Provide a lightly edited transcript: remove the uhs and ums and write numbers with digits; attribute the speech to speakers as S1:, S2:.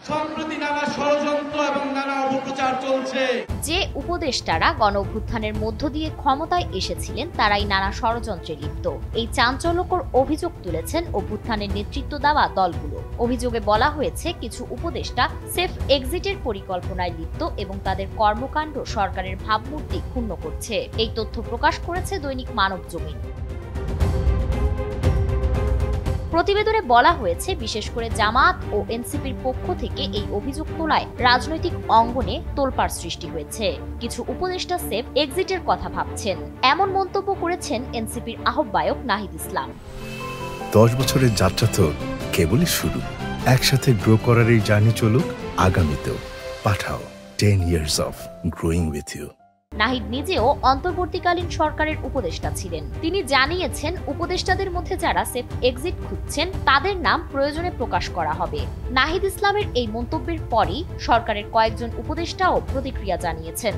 S1: সম্প্রতি নানা ষড়যন্ত্র এবং নানা অপপ্রচার চলছে।
S2: যে উপদেষ্টারা গণঅভ্যুত্থানের মধ্য দিয়ে ক্ষমতায় এসেছিলেন তারাই নানা ষড়যন্ত্রে লিপ্ত, এই চাঞ্চল্যকর অভিযোগ তুলেছেন অভ্যুত্থানের নেতৃত্ব দেওয়া দলগুলো। অভিযোগে বলা হয়েছে কিছু উপদেষ্টা সেফ এক্সিটের পরিকল্পনায় লিপ্ত এবং তাদের কর্মকাণ্ড সরকারের ভাবমূর্তি ক্ষুণ্ণ করছে। এই তথ্য প্রকাশ করেছে দৈনিক মানবজমিন। প্রতিবেদনে বলা হয়েছে, বিশেষ করে জামায়াত ও এনসিপির পক্ষ থেকে এই অভিযোগ তোলায় রাজনৈতিক অঙ্গনে তোলপাড় সৃষ্টি হয়েছে। কিছু উপদেষ্টা সেফ এক্সিটের কথা ভাবছেন, এমন মন্তব্য করেছেন এনসিপির আহ্বায়ক নাহিদ ইসলাম।
S3: 10 বছরের যাত্রা তো কেবলই শুরু। একসাথে গ্রো করার এই জার্নি চলুক আগামীতেও। পাঠাও 10 years of growing with you।
S2: Nahid নিজেও অন্তর্বর্তীকালীন সরকারের উপদেষ্টা ছিলেন। তিনি জানিয়েছেন, উপদেষ্টাদের মধ্যে যারা সেফ এক্সিট খুঁজছেন তাদের নাম প্রয়োজনে প্রকাশ করা হবে। নাহিদ ইসলামের এই মন্তব্যের পরই সরকারের কয়েকজন উপদেষ্টাও প্রতিক্রিয়া জানিয়েছেন।